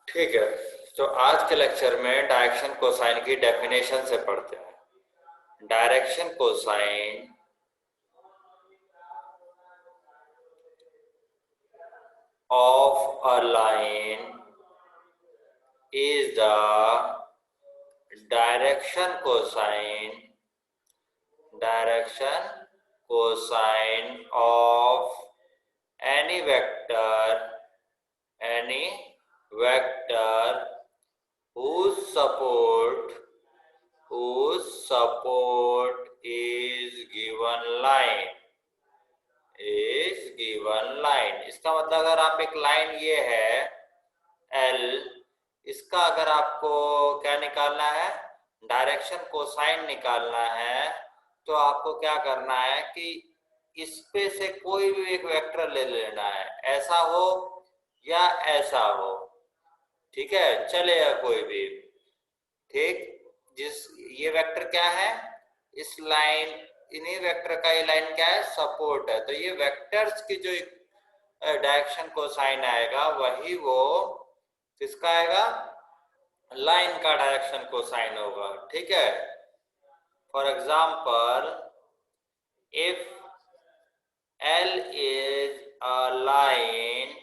ठीक है। तो आज के लेक्चर में डायरेक्शन कोसाइन की डेफिनेशन से पढ़ते हैं। Direction cosine of a line is the direction cosine of any vector any vector whose support is given line। इसका मतलब अगर आप एक लाइन ये है L, इसका अगर आपको क्या निकालना है, डायरेक्शन कोसाइन निकालना है, तो आपको क्या करना है कि इस पे से कोई भी एक वेक्टर ले लेना है, ऐसा हो या ऐसा हो। ठीक है, चलेगा कोई भी। ठीक, जिस ये वेक्टर क्या है, इस लाइन, इन्हीं वेक्टर का ये लाइन क्या है, सपोर्ट है। तो ये वेक्टर्स की जो डायरेक्शन कोसाइन आएगा वही वो किसका आएगा, लाइन का डायरेक्शन कोसाइन होगा। ठीक है, for example if L is a line,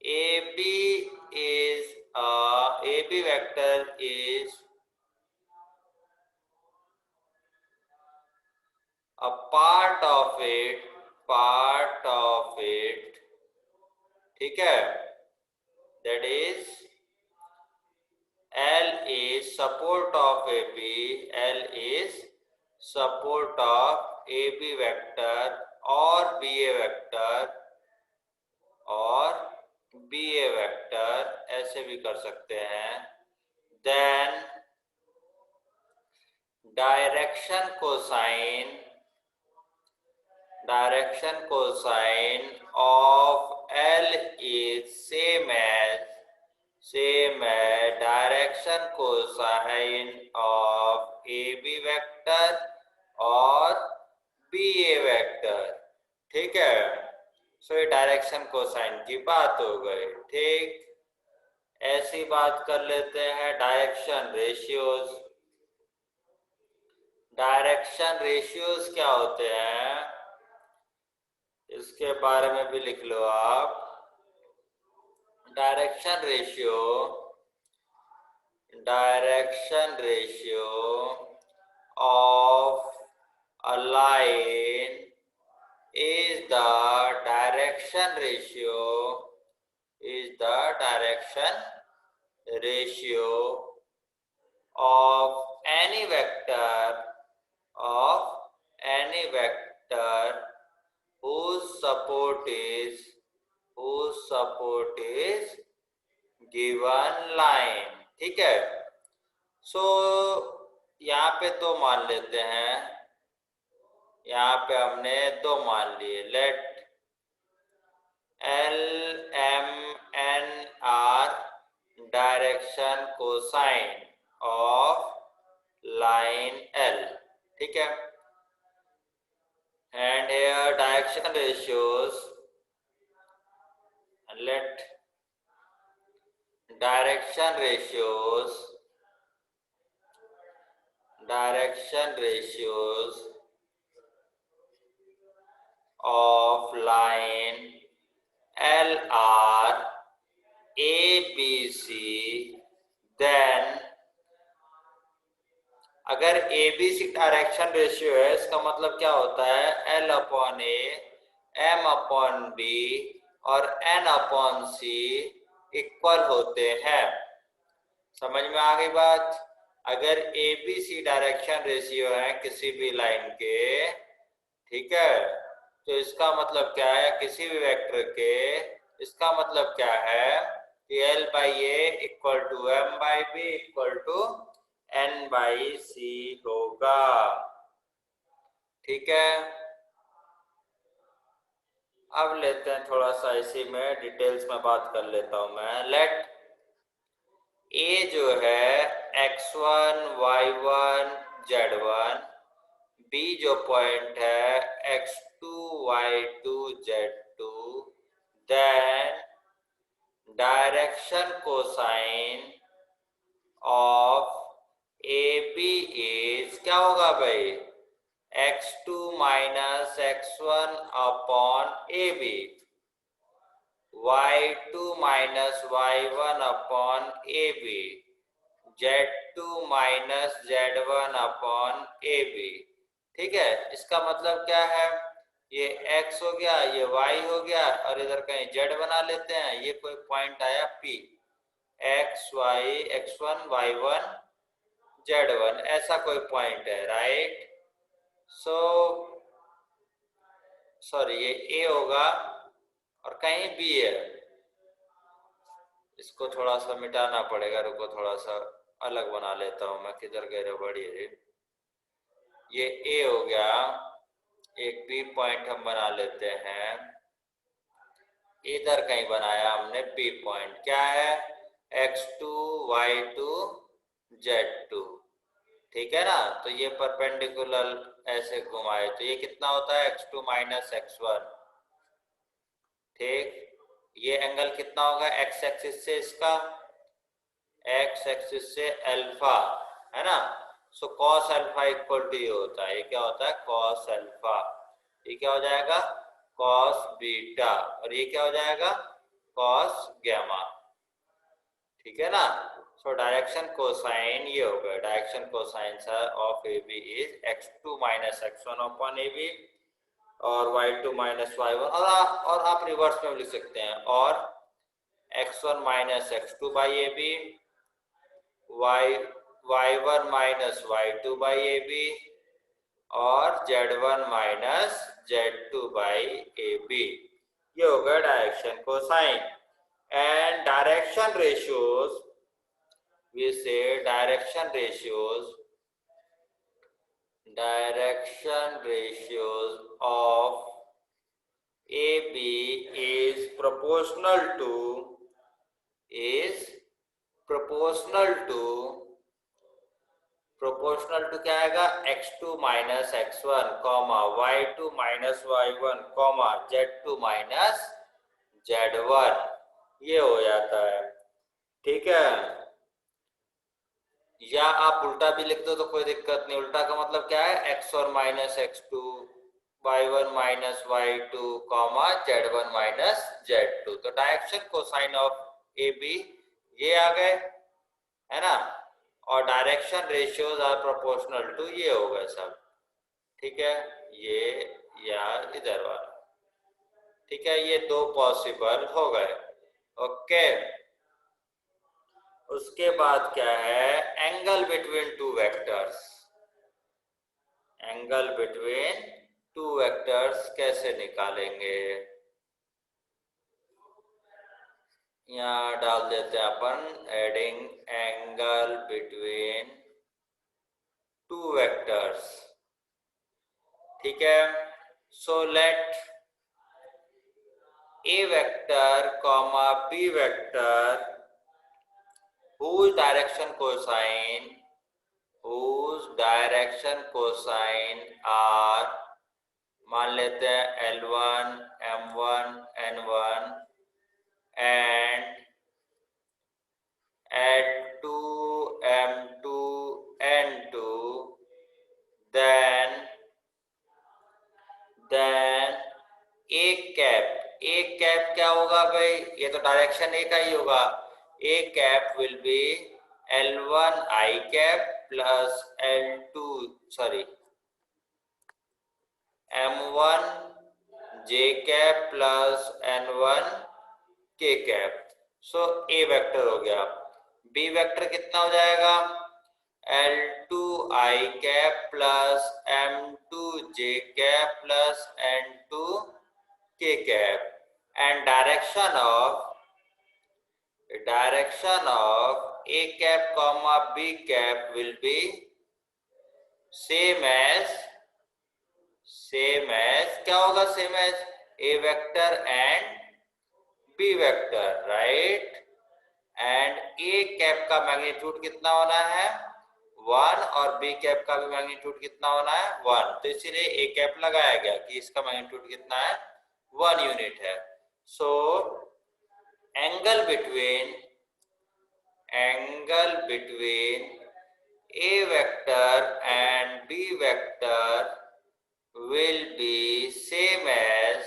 AB vector is a part of it, ठीक है, that is L is support of AB vector और BA वेक्टर ऐसे भी कर सकते हैं। Then direction cosine of L is same as direction cosine of AB vector और BA vector. ठीक है, सो ये डायरेक्शन कोसाइन की बात हो गई। ठीक, ऐसी बात कर लेते हैं डायरेक्शन रेशियोज क्या होते हैं, इसके बारे में भी लिख लो आप। Direction ratio of a line is the direction ratio of any vector whose support is given line। ठीक है, सो यहाँ पे दो मान लेते हैं, यहाँ पे हमने दो मान लिए। Let L M N R direction cosine of line L। ठीक है, and here direction ratios, let direction ratios of line L are ABC, then अगर ABC डायरेक्शन रेशियो है, इसका मतलब क्या होता है, L/A, M/B और N/C इक्वल होते हैं। समझ में आ गई बात। अगर ABC डायरेक्शन रेशियो है किसी भी लाइन के, ठीक है, तो इसका मतलब क्या है, किसी भी वेक्टर के, इसका मतलब क्या है कि L/A equal to M/B equal to N/C होगा। ठीक है, अब लेते हैं थोड़ा सा इसी में डिटेल्स में बात कर लेता हूं मैं। लेट A जो है x1 y1 z1, B जो पॉइंट है x2 y2 z2, then direction cosine of A B is क्या होगा भाई, x2 minus x1 upon A B, y2 minus y1 upon A B, z2 minus z1 upon A B. ठीक है, इसका मतलब क्या है, ये x हो गया, ये y हो गया, और इधर कहीं z बना लेते हैं। ये कोई पॉइंट आया P, x y x1 y1 z1, ऐसा कोई पॉइंट है, राइट। सो सॉरी, ये A होगा और कहीं B है। इसको थोड़ा सा मिटाना पड़ेगा, रुको थोड़ा सा अलग बना लेता हूं मैं, किधर गए रे बड़ी रे। ये A हो गया, एक B पॉइंट हम बना लेते हैं, इधर कहीं बनाया हमने B पॉइंट, क्या है x2 y2 z2। ठीक है ना, तो ये परपेंडिकुलर ऐसे घुमाए तो ये कितना होता है x2 माइनस x1। ठीक, ये एंगल कितना होगा x एक्सिस से, इसका x एक्सिस से अल्फा, है ना। सो cos अल्फा इक्वल टू ये होता है, ये क्या होता है cos अल्फा, ये क्या हो जाएगा cos बीटा, और ये क्या हो जाएगा cos गामा। ठीक है ना। सो डायरेक्शन कोसाइन ये हो गया, direction cosine of A B is x2 minus x1 upon A B और y2 माइनस y1, और आप रिवर्स में लिख सकते हैं, और x1 minus x2 by A B, y1 minus y2 by A B, और z1 minus z2 by A B. ये हो गया direction cosine. And direction ratios, we say direction ratios of AB is proportional to क्या आएगा x2 minus x1 comma y2 minus y1 comma z2 minus z1, ये हो जाता है। ठीक है, या आप उल्टा भी लिख दो तो कोई दिक्कत नहीं। उल्टा का मतलब क्या है x1 minus x2 y1 minus y2 comma z1 minus z2। तो direction cosine of A B ये आ गए, है ना, और direction ratios are proportional to ये हो गए सब। ठीक है, ये या इधर वाला। ठीक है, ये दो पॉसिबल हो गए। ओके, उसके बाद क्या है angle between two vectors. Angle between two vectors कैसे निकालेंगे, यहाँ डाल देते हैं अपन adding angle between two vectors. ठीक है, so let A vector comma B vector whose direction cosine are, मान लेते हैं L1 M1 N1 and L2 M2 N2, then A cap क्या होगा भाई, ये तो डायरेक्शन ए का ही होगा। A cap will be L1 I cap plus L2 sorry M1 J cap plus N1 K cap. So A vector हो गया। B vector कितना हो जाएगा L2 I cap plus M2 J cap plus N2 K cap, and direction of A cap comma B cap will be same as क्या होगा same as A vector and B vector, right? and A cap का magnitude कितना होना है 1 और B cap का भी magnitude कितना होना है 1, तो इसीलिए A कैप लगाया गया कि इसका मैग्नीट्यूड कितना है 1 यूनिट है। So angle angle between A vector and B vector will be same as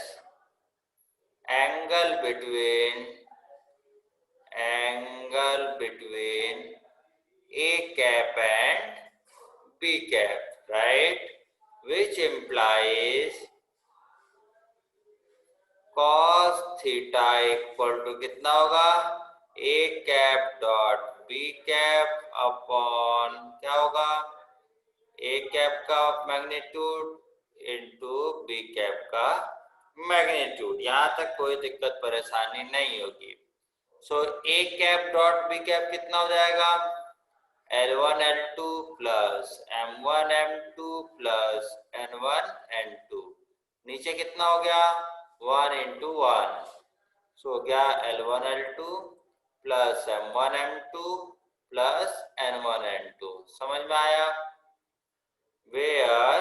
angle between A cap and B cap, right? Which implies cos theta equal to कितना होगा, A cap dot B cap upon क्या होगा, A cap का magnitude into B cap का magnitude. यहां तक कोई दिक्कत परेशानी नहीं होगी। So A cap dot B cap कितना हो जाएगा, L1 L2 plus M1 M2 plus N1 N2। नीचे कितना हो गया, 1 इंटू 1, सो हो गया L1 L2 plus M1 M2 plus N1 N2। समझ में आया? Where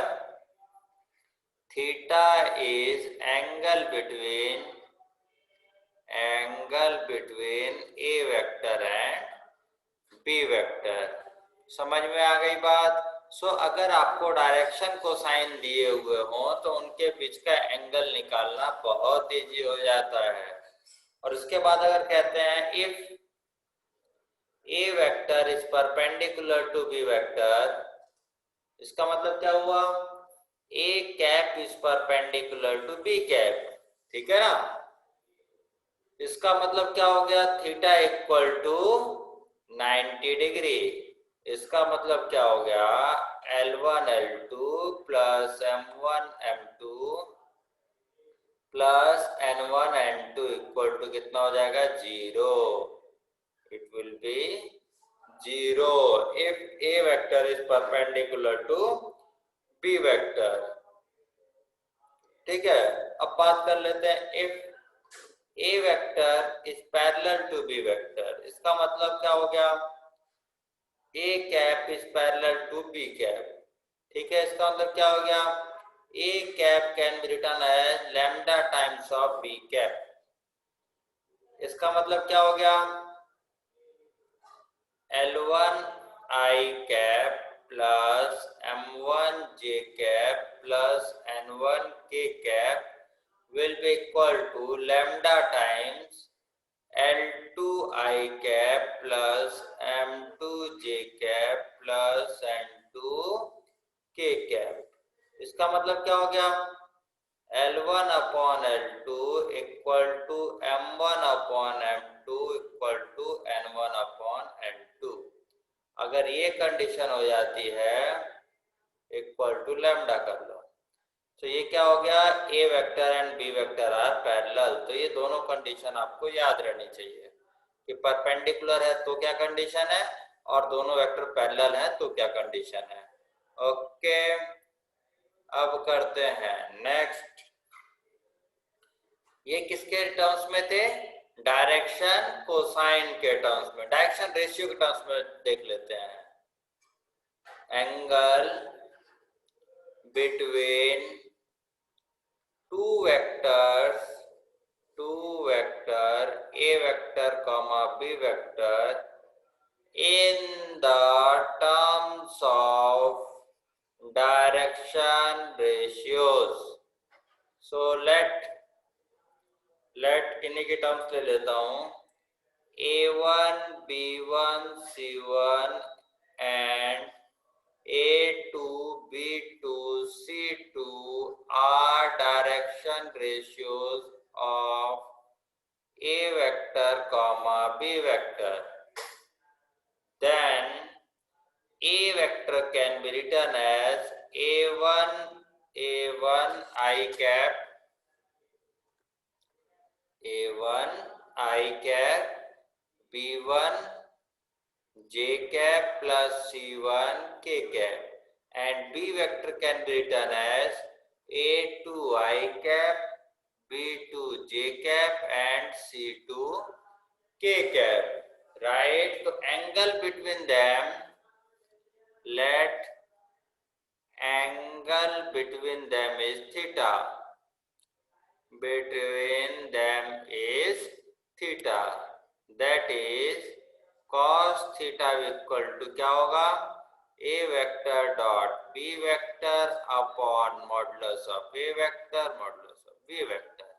theta is angle between A vector and B vector. समझ में आ गई बात? सो अगर आपको डायरेक्शन कोसाइन दिए हुए हों तो उनके बीच का एंगल निकालना बहुत इजी हो जाता है। और उसके बाद अगर कहते हैं if A vector is perpendicular to B vector, इसका मतलब क्या हुआ, A cap is perpendicular to B cap, ठीक है ना? इसका मतलब क्या हो गया, थीटा इक्वल टू 90 डिग्री। इसका मतलब क्या हो गया, L1 L2 plus M1 M2 plus N1 N2 equal to कितना हो जाएगा, 0। It will be 0 if A vector is perpendicular to B vector. ठीक है, अब बात कर लेते हैं if A vector is parallel to B vector. इसका मतलब क्या हो गया, A cap is parallel to B cap. ठीक है, इसका मतलब क्या हो गया, A cap can be written as lambda times of B cap. इसका मतलब क्या हो गया, L1 I cap plus M1 J cap plus N1 K cap will be equal to lambda times L2 I cap plus M2 J cap plus N2 K cap। इसका मतलब क्या हो गया, L1 upon L2 equal to M1 upon M2 equal to N1 upon N2। अगर ये condition हो जाती है इक्वल टू लैम्डा कर लो, तो ये क्या हो गया, A vector and B vector are parallel. तो ये दोनों कंडीशन आपको याद रहनी चाहिए कि परपेंडिकुलर है तो क्या कंडीशन है, और दोनों वेक्टर पैरेलल है तो क्या कंडीशन है। ओके, अब करते हैं नेक्स्ट। ये किसके टर्म्स में थे, डायरेक्शन कोसाइन के टर्म्स में, डायरेक्शन रेशियो के टर्म्स में देख लेते हैं। Angle between two vectors A vector comma B vector in the terms of direction ratios। so let इन्हीं के टर्म्स ले लेता हूं, A1 B1 C1 and A2 B2 C2 are direction ratios of A vector comma B vector. Then A vector can be written as A1 I cap B1 J cap plus C1 K cap, and B vector can be written as A2 I cap B2 J cap and C2 K cap, right? So angle between them, let angle between them is theta, between them is theta। That is cos theta equal to क्या होगा, A vector dot B vector upon modulus of A vector modulus of B vector.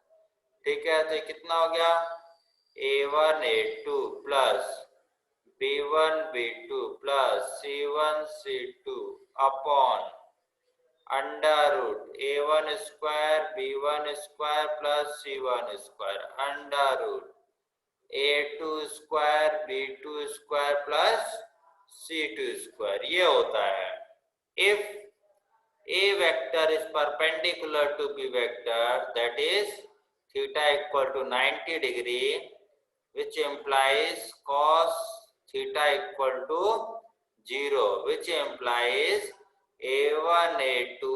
ठीक है, तो ये कितना हो गया, a1 a2 plus b1 b2 plus c1 c2 upon under root a1 square b1 square plus c1 square under root a2 square b2 square plus c2 square. ये होता है if a vector is perpendicular to b vector, that is theta equal to 90 degree, which implies cos theta equal to 0, which implies a1 a2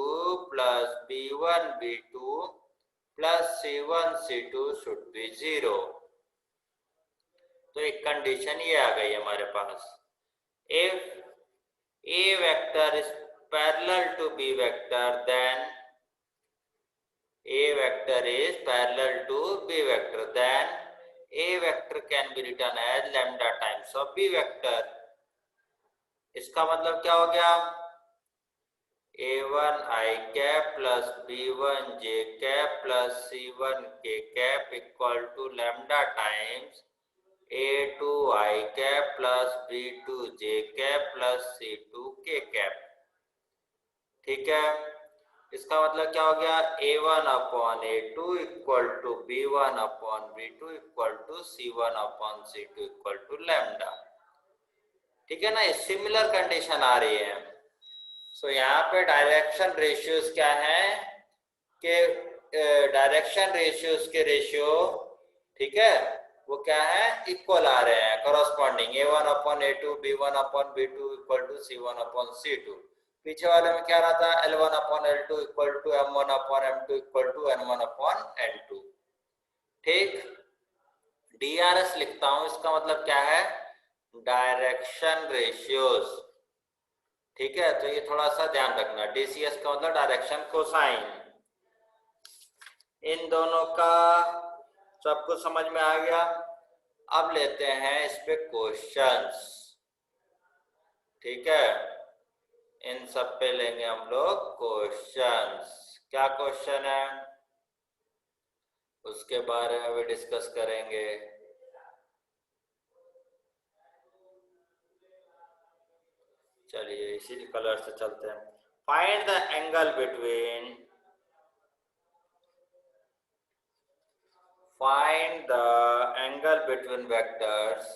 plus b1 b2 plus c1 c2 should be 0। तो एक condition ये आ गई हमारे पास, if a vector is parallel to b vector, then a vector is parallel to b vector, then a vector can be written as lambda times of b vector। इसका मतलब क्या हो गया, a1 i cap plus b1 j cap plus c1 k cap equal to lambda times a2 i cap plus b2 j cap plus c2 k cap. ठीक है, इसका मतलब क्या हो गया, a1 upon a2 equal to b1 upon b2 equal to c1 upon c2 equal to lambda. ठीक है ना, ये सिमिलर कंडीशन आ रही है। सो यहाँ पे डायरेक्शन रेशियोज क्या है कि डायरेक्शन रेशियोज के रेशियो, ठीक है, वो क्या है, इक्वल आ रहे हैं, corresponding a1 upon a2 b1 upon b2 equal to c1 upon c2। पीछे वाले में क्या रहा था, L1 upon L2 equal to M1 upon M2 equal to N1 upon N2। ठीक, DRS लिखता हूं, इसका मतलब क्या है, डायरेक्शन रेशियोज। ठीक है, तो ये थोड़ा सा ध्यान रखना, DCS का मतलब डायरेक्शन कोसाइन। इन दोनों का सब कुछ समझ में आ गया। अब लेते हैं इस पे क्वेश्चंस। ठीक है, इन सब पे लेंगे हम लोग क्वेश्चंस। क्या क्वेश्चन है उसके बारे में भी डिस्कस करेंगे। चलिए इसी कलर से चलते हैं। Find the angle between, find the angle between vectors,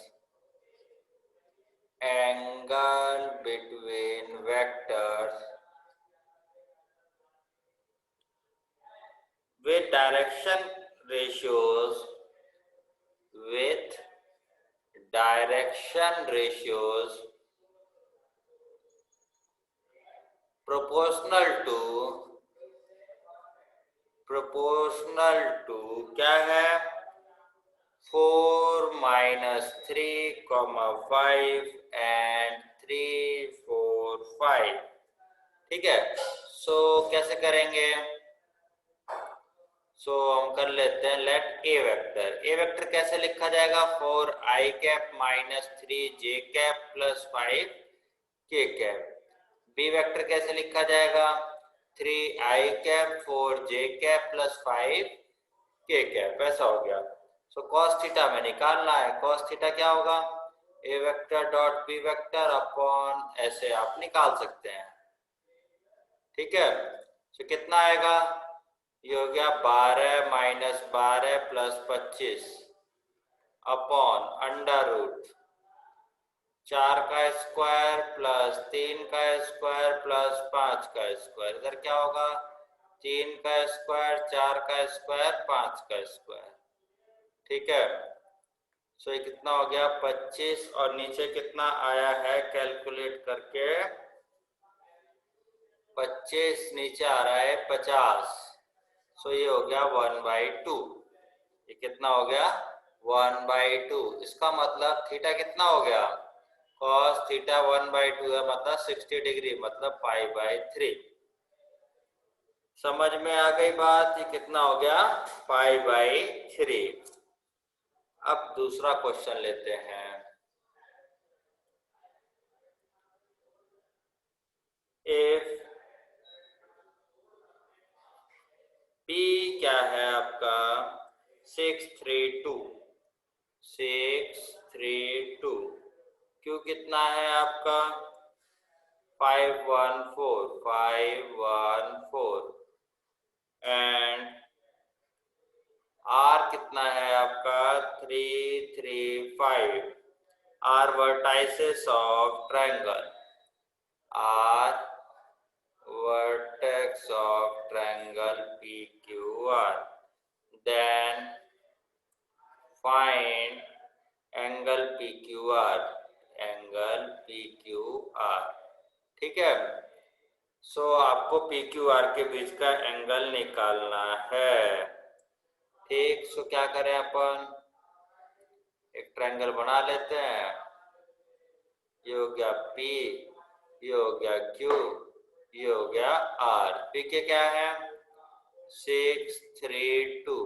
angle between vectors with direction ratios, with direction ratios proportional to क्या है, 4 minus 3, 5 and 3 4 5। ठीक है, सो कैसे करेंगे, सो हम कर लेते हैं, लेट ए वेक्टर कैसे लिखा जाएगा, 4 i cap minus 3 j cap plus 5 k cap. B vector कैसे लिखा जाएगा, 3 i cap 4 j cap plus 5 k cap. ऐसा हो गया। सो cos थीटा में निकालना है, cos थीटा क्या होगा, a vector dot b vector upon, ऐसे आप निकाल सकते हैं। ठीक है, सो कितना आएगा, ये हो गया 12 minus 12 plus 25 upon under root 4 का स्क्वायर प्लस 3 का स्क्वायर प्लस 5 का स्क्वायर। इधर क्या होगा, 3 का स्क्वायर 4 का स्क्वायर 5 का स्क्वायर। ठीक है, सो ये कितना हो गया 25, और नीचे कितना आया है कैलकुलेट करके, 25 नीचे आ रहा है 50। सो ये हो गया 1/2। ये कितना हो गया 1/2। इसका मतलब थीटा कितना हो गया, cos थीटा 1/2 है, मतलब 60 डिग्री, मतलब π/3। समझ में आ गई बात, ये कितना हो गया π/3। अब दूसरा क्वेश्चन लेते हैं। इफ P क्या है आपका 632, 632, Q कितना है आपका 514, 514 एंड R कितना है आपका 335। R vertices of triangle, R vertex of triangle PQR. Then find angle PQR, angle PQR। ठीक है। आपको PQR के बीच का एंगल निकालना है। ठीक, क्या करें अपन, एक ट्रायंगल बना लेते हैं। ये हो गया P, ये हो गया Q, ये हो गया R। P के क्या है 632,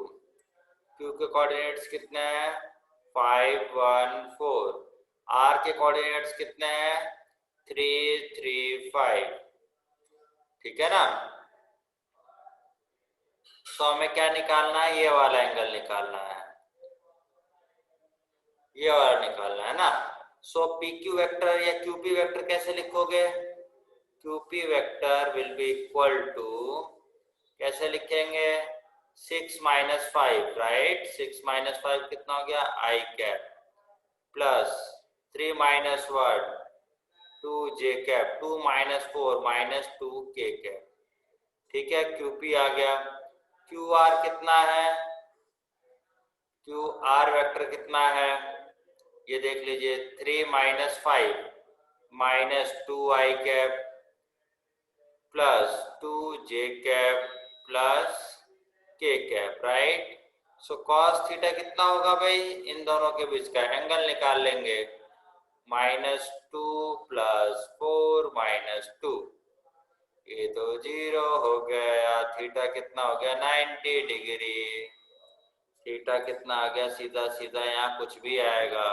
Q के कोऑर्डिनेट्स कितने हैं 514, R के कोऑर्डिनेट्स कितने हैं 335। ठीक है ना। हमें क्या निकालना है, ये वाला एंगल निकालना है, ये वाला निकालना है ना। PQ वेक्टर या QP वेक्टर कैसे लिखोगे, QP vector will be equal to, कैसे लिखेंगे 6 - 5, राइट। 6 - 5 कितना हो गया I cap, plus 3 - 1 2J cap, 2 - 4 -2K cap. ठीक है, QP आ गया। QR कितना है, QR वेक्टर कितना है, ये देख लीजिए 3 - 5 -2I cap plus 2J cap plus K cap, right. cos theta कितना होगा भाई, इन दोनों के बीच का एंगल निकाल लेंगे, -2 + 4 - 2, ये तो 0 हो गया। थीटा कितना हो गया 90 डिग्री। थीटा कितना आ गया, सीधा सीधा यहाँ कुछ भी आएगा,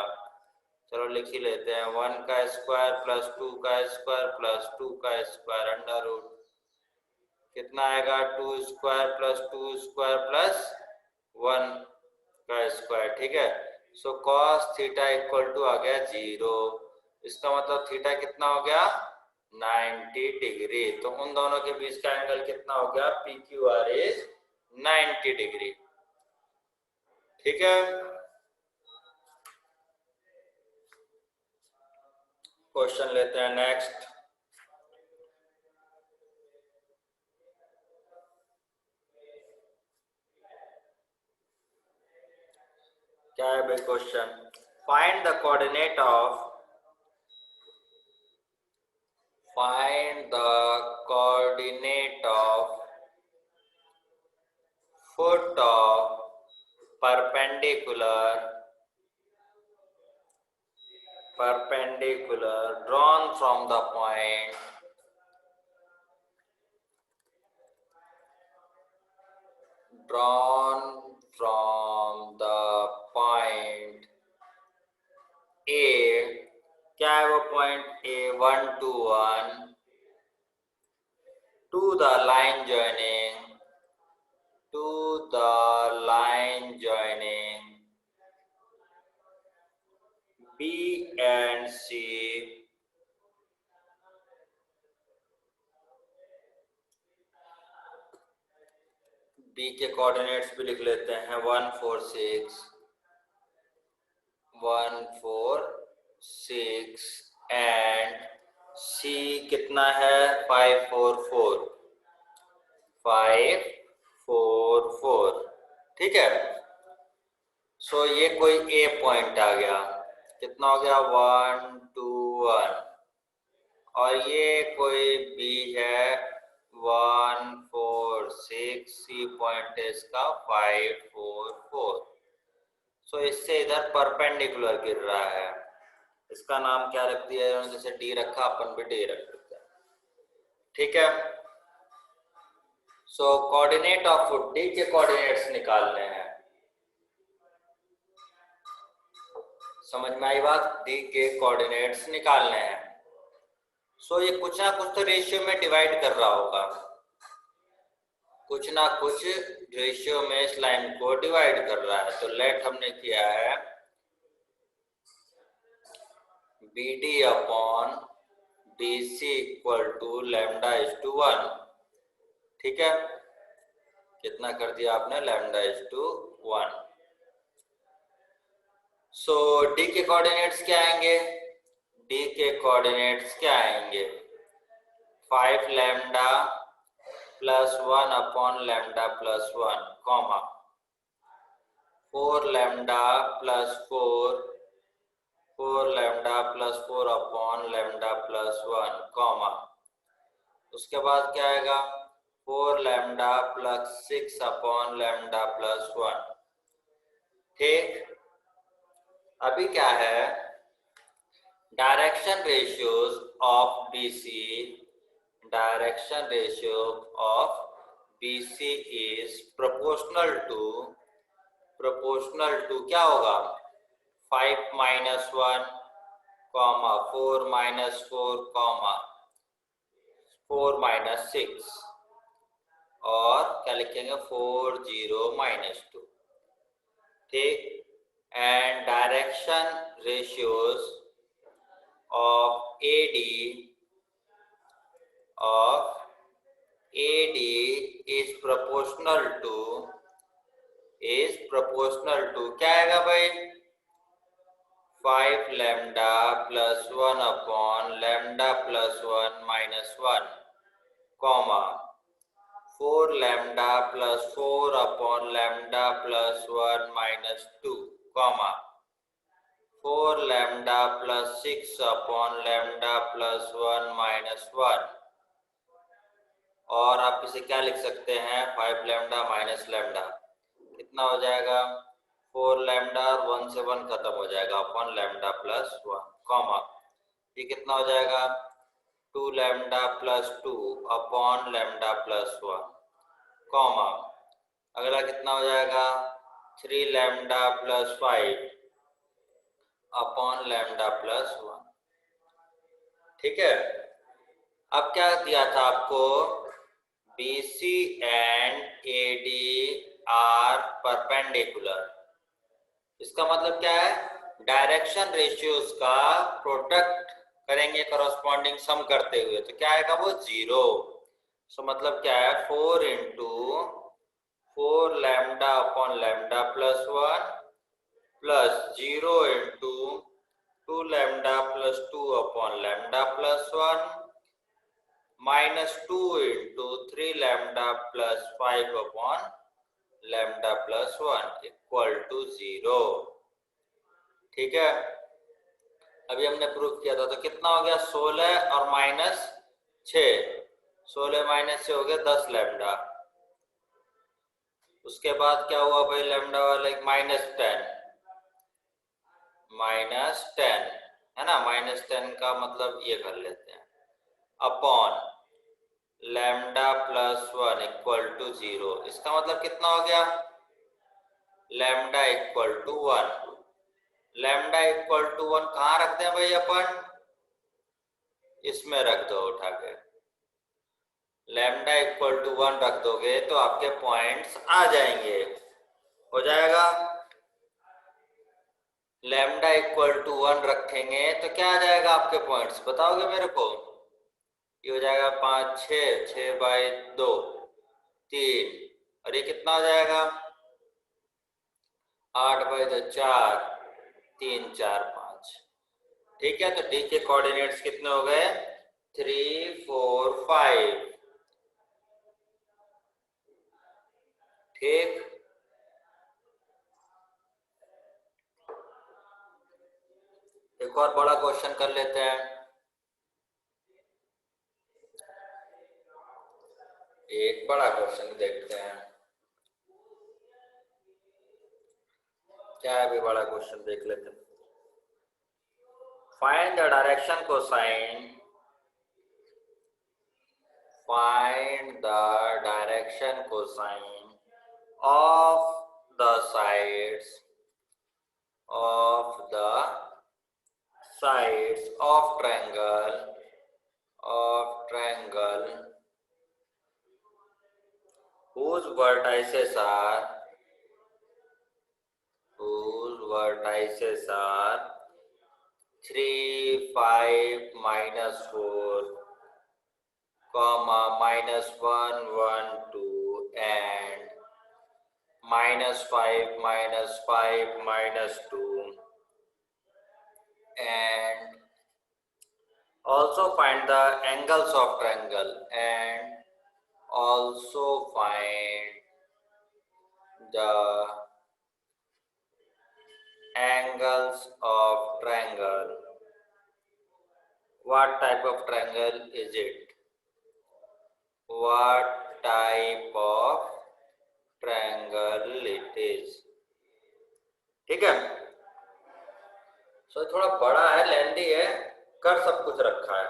चलो लिख ही लेते हैं, 1 का स्क्वायर प्लस 2 का स्क्वायर प्लस 2 का स्क्वायर अंडर रूट, कितना आएगा 2 स्क्वायर प्लस 2 स्क्वायर प्लस 1 का स्क्वायर। ठीक है, cos थीटा इक्वल टू आ गया 0। इसका मतलब थीटा कितना हो गया 90 डिग्री। तो उन दोनों के बीच का एंगल कितना हो गया, PQR इज 90 डिग्री। ठीक है, क्वेश्चन लेते हैं नेक्स्ट। क्या है भाई question, find the coordinate of, find the coordinate of foot of perpendicular drawn from the point A। क्या है वो point A 1 to 1 to the line joining B and C B के कोऑर्डिनेट्स भी लिख लेते हैं 1 4 6 1 4 6 एंड C कितना है 5 4 4 5 4 4। ठीक है, ये कोई A पॉइंट आ गया, कितना हो गया 1 2 1, और ये कोई B है 1 4 6, C पॉइंट है इसका 5 4 4। इससे इधर परपेंडिकुलर गिर रहा है, इसका नाम क्या रख दिया है, जैसे D रखा अपन भी D रख देते हैं। ठीक है, कोऑर्डिनेट ऑफ फुट, D के कोऑर्डिनेट्स निकालने हैं। समझ में आई बात? डी के कोऑर्डिनेट्स निकालने हैं। सो ये कुछ ना कुछ तो रेशियो में डिवाइड कर रहा होगा, कुछ ना कुछ रेशियो में इस लाइन को डिवाइड कर रहा है। तो लेट हमने किया है B D upon D C equal to lambda is to 1। ठीक है, कितना कर दिया आपने? Lambda is to 1। So D के कोऑर्डिनेट्स क्या आएंगे? डी के कोऑर्डिनेट्स क्या आएंगे? 5 lambda plus 1 upon lambda plus 1 comma 4 lambda plus 4 lambda plus 4 upon lambda plus 1 comma उसके बाद क्या आएगा? 4 lambda plus 6 upon lambda plus 1। ठीक, अभी क्या है? Direction ratios of BC, direction ratio of BC is proportional to क्या होगा? 5 minus 1 comma 4 minus 4 comma 4 minus 6 और क्या लिखेंगे? 4 0 माइनस 2। ठीक, and direction ratios of AD is proportional to क्या आएगा भाई? 5 lambda plus 1 upon lambda plus 1 minus 1 comma 4 lambda plus 4 upon lambda plus 1 minus 2 comma 4 lambda plus 6 upon lambda plus 1 minus 1। और आप इसे क्या लिख सकते हैं? 5 लैम्डा माइनस लैम्डा कितना हो जाएगा? 4 लैम्डा और 1 से 1 खत्म हो जाएगा अपॉन लैम्डा प्लस 1 कॉमा ये कितना हो जाएगा? 2 lambda plus 2 upon lambda plus 1 comma अगला कितना हो जाएगा? 3 lambda plus 5 upon lambda plus 1। ठीक है, अब क्या दिया था आपको? BC and AD are perpendicular. इसका मतलब क्या है? डायरेक्शन रेशियोज का प्रोडक्ट करेंगे करॉस्पॉन्डिंग सम करते हुए, तो क्या आएगा? वो 0। सो मतलब क्या है? 4 into 4 lambda upon lambda plus 1 plus 0 into 2 lambda plus 2 upon lambda plus 1 minus 2 into 3 lambda plus 5 upon lambda plus 1 equal to 0। ठीक है, अभी हमने प्रूफ किया था, तो कितना हो गया? 16 और माइनस 6, 16 माइनस 6 हो गया 10 लैम्डा। उसके बाद क्या हुआ भाई? लैम्डा वाले माइनस 10 है ना, माइनस 10 का मतलब ये कर लेते हैं upon lambda plus 1 equal to 0। इसका मतलब कितना हो गया? Lambda equal to 1। Lambda equal to 1 कहाँ रखते हैं भाई अपन? इसमें रख दो उठा के। लैम्डा इक्वल टू 1 रख दोगे तो आपके पॉइंट्स आ जाएंगे, हो जाएगा। लैम्डा इक्वल टू 1 रखेंगे तो क्या आ जाएगा आपके पॉइंट्स? बताओगे मेरे को? ये हो जाएगा 5 6 6 बाई 2 3 और ये कितना हो जाएगा? 8 बाई 2 4 3 4 5। ठीक है, तो डी के कोऑर्डिनेट्स कितने हो गए? 3 4 5। ठीक, एक और बड़ा क्वेश्चन कर लेते हैं। एक बड़ा क्वेश्चन देखते हैं क्या है। अभी बड़ा क्वेश्चन देख लेते हैं। Find the direction cosine, find the direction cosine of the sides of the sides of triangle whose vertices are 3, 5, -4, comma, -1, 1, 2, and -5, -5, -2, and also find the angles of triangle, and also find the angles of triangle. What type of triangle is it? What type of triangle it is? ठीक है। सो थोड़ा बड़ा है, लेंदी है, कर सब कुछ रखा है।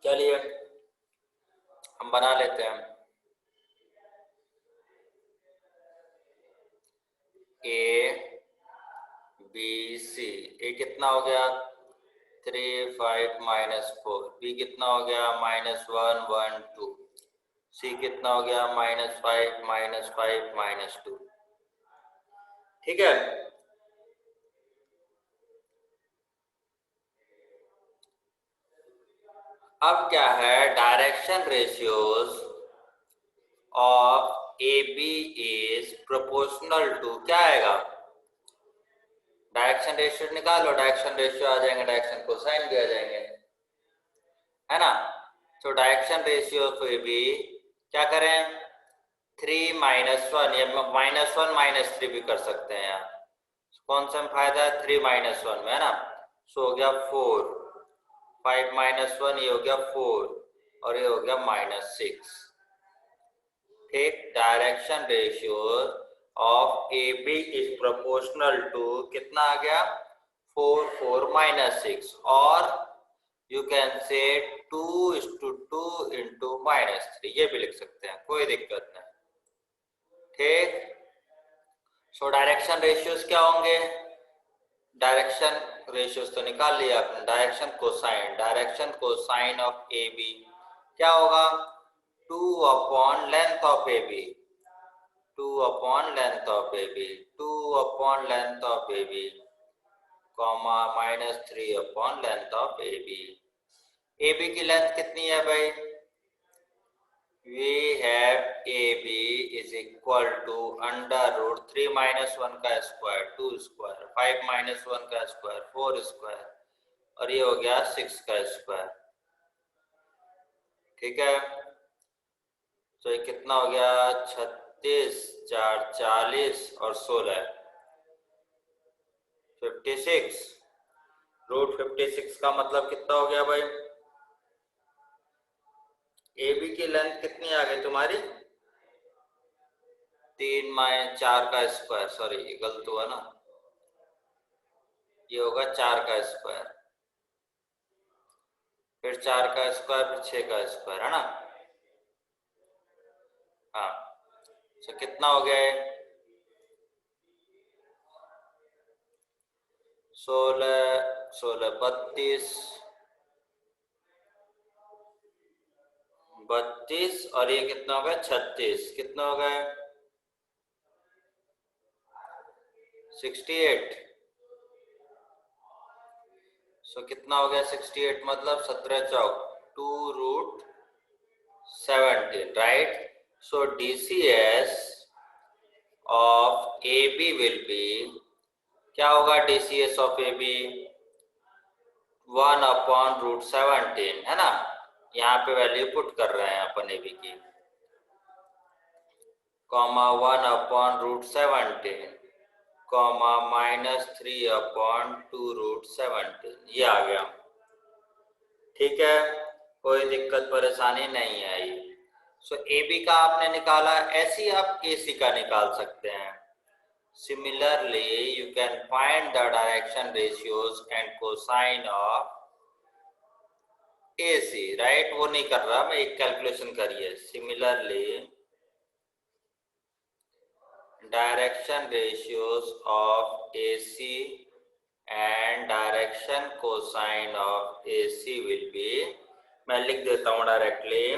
चलिए हम बना लेते हैं। ए बी सी, ए कितना हो गया 3, 5, -4, बी कितना हो गया -1, 1, 2, सी कितना हो गया -5, -5, -2। ठीक है। अब क्या है, direction ratios of A B is proportional to, क्या आएगा, डायरेक्शन रेशियो निकालो, डायरेक्शन रेशियो आ जाएंगे, डायरेक्शन कोसाइन भी आ जाएंगे, है ना। तो direction ratio of A B क्या करें, 3 -1, या -1 -3 भी कर सकते हैं यार। कौन सा फायदा है, 3 -1 में, है ना। सो हो गया 4, 5 -1, ये हो गया 4, और ये हो गया -6। ठीक, direction ratio of A B is proportional to, कितना आ गया 4, 4, -6, और यू कैन से 2:2 × -3, ये भी लिख सकते हैं, कोई दिक्कत नहीं। ठीक, सो डायरेक्शन रेशियोज क्या होंगे, डायरेक्शन रेशियोज तो निकाल लिया आपने, direction cosine of A B क्या होगा, 2 length of A B, 2 length of A B, 2 length of A B, comma -3 length of A B. A B की लेंथ कितनी है भाई, we have AB is equal to √3 - 1 का square, 2 square, 5 - 1 का square, 4 square, और ये हो गया 6 का स्क्वायर। ठीक है, तो ये कितना हो गया 36, 4, 40, और 16, 56। √56 का मतलब कितना हो गया भाई, ए बी की लेंथ कितनी आ गई तुम्हारी, 3 - 4 का स्क्वायर, सॉरी ये गलत हुआ ना, ये होगा 4 का स्क्वायर, फिर 4 का स्क्वायर, फिर 6 का स्क्वायर, है ना। हाँ, तो कितना हो गया 16, 16, 32, और ये कितना हो गया 36, कितना हो गया 68। सो कितना हो गया 68, मतलब 17 चौक 2√17, right. So DCS of AB will be, क्या होगा DCS ऑफ AB, 1/√17, है ना। यहाँ पे वैल्यू पुट कर रहे हैं अपन AB की, कॉमा 1/√17, कॉमा -3/2√17, ये आ गया। ठीक है, कोई दिक्कत परेशानी नहीं आई। सो AB का आपने निकाला, ऐसे ही आप AC का निकाल सकते हैं। Similarly, you can find the direction ratios and cosine of AC, right? वो नहीं कर रहा मैं, एक कैलकुलेशन करिए। Similarly, direction ratios of AC and direction cosine of AC will be, मैं लिख देता हूं डायरेक्टली,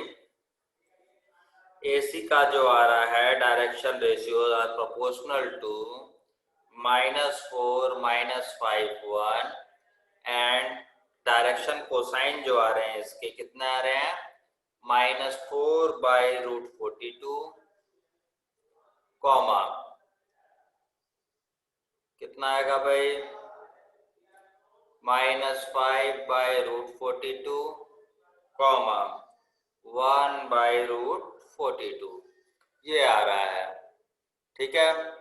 AC का जो आ रहा है direction ratios are proportional to -4 -5 1, and direction cosine जो आ रहे हैं इसके कितने आ रहे हैं, -4/√42, कॉमा कितना आएगा भाई, -5/√42, कॉमा 1/√42, ये आ रहा है। ठीक है,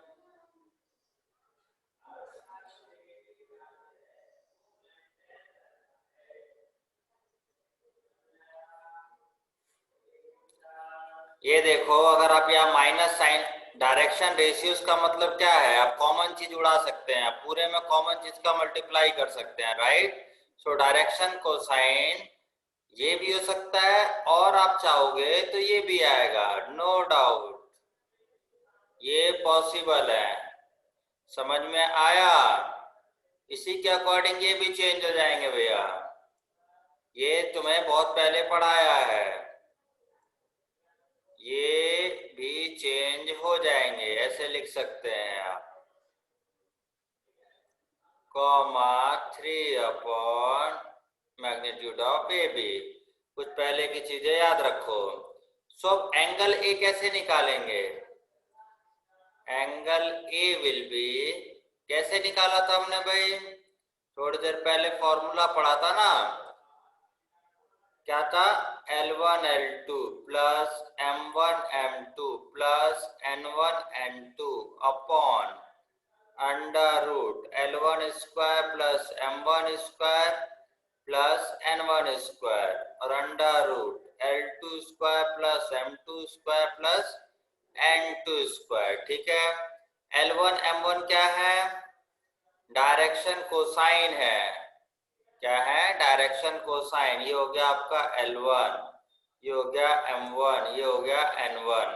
ये देखो अगर आप यहाँ माइनस साइन, डायरेक्शन रेशियोज का मतलब क्या है, आप कॉमन चीज उड़ा सकते हैं, पूरे में कॉमन चीज का मल्टीप्लाई कर सकते हैं, राइट। सो डायरेक्शन कोसाइन ये भी हो सकता है और आप चाहोगे तो ये भी आएगा, नो डाउट ये पॉसिबल है। समझ में आया, इसी के अकॉर्डिंग ये भी चेंज हो जाएंगे भैया, ये तुम्हें बहुत पहले पढ़ाया है, ये भी चेंज हो जाएंगे, ऐसे लिख सकते हैं आप, कॉमा 3/मैग्नीट्यूड ऑफ AB। कुछ पहले की चीजें याद रखो। सो एंगल A कैसे निकालेंगे, एंगल A विल बी, कैसे निकाला था हमने भाई, थोड़ी देर पहले फॉर्मूला पढ़ा था ना, क्या था, L1 L2 plus M1 M2 plus N1 N2 upon √L1² plus M1² plus N1² और √L2² plus M2² plus N2²। ठीक है, L1 M1 क्या है, डायरेक्शन कोसाइन है, क्या है, डायरेक्शन कोसाइन, ये हो गया आपका L1, ये हो गया M1, ये हो गया N1,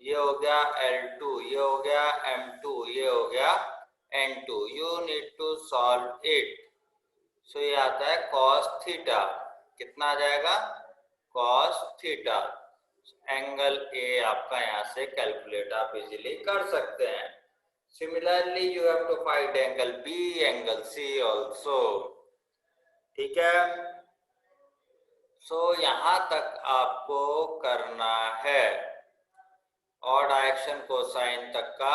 ये हो गया L2, ये हो गया M2, ये हो गया N2। You need to solve it. So ये आता है cos थीटा, कितना आ जाएगा, cos थीटा। एंगल A आपका यहाँ से कैलकुलेट आप इजीली कर सकते हैं। Similarly you have to find angle B, angle C also. ठीक है, सो यहाँ तक आपको करना है और डायरेक्शन कोसाइन तक का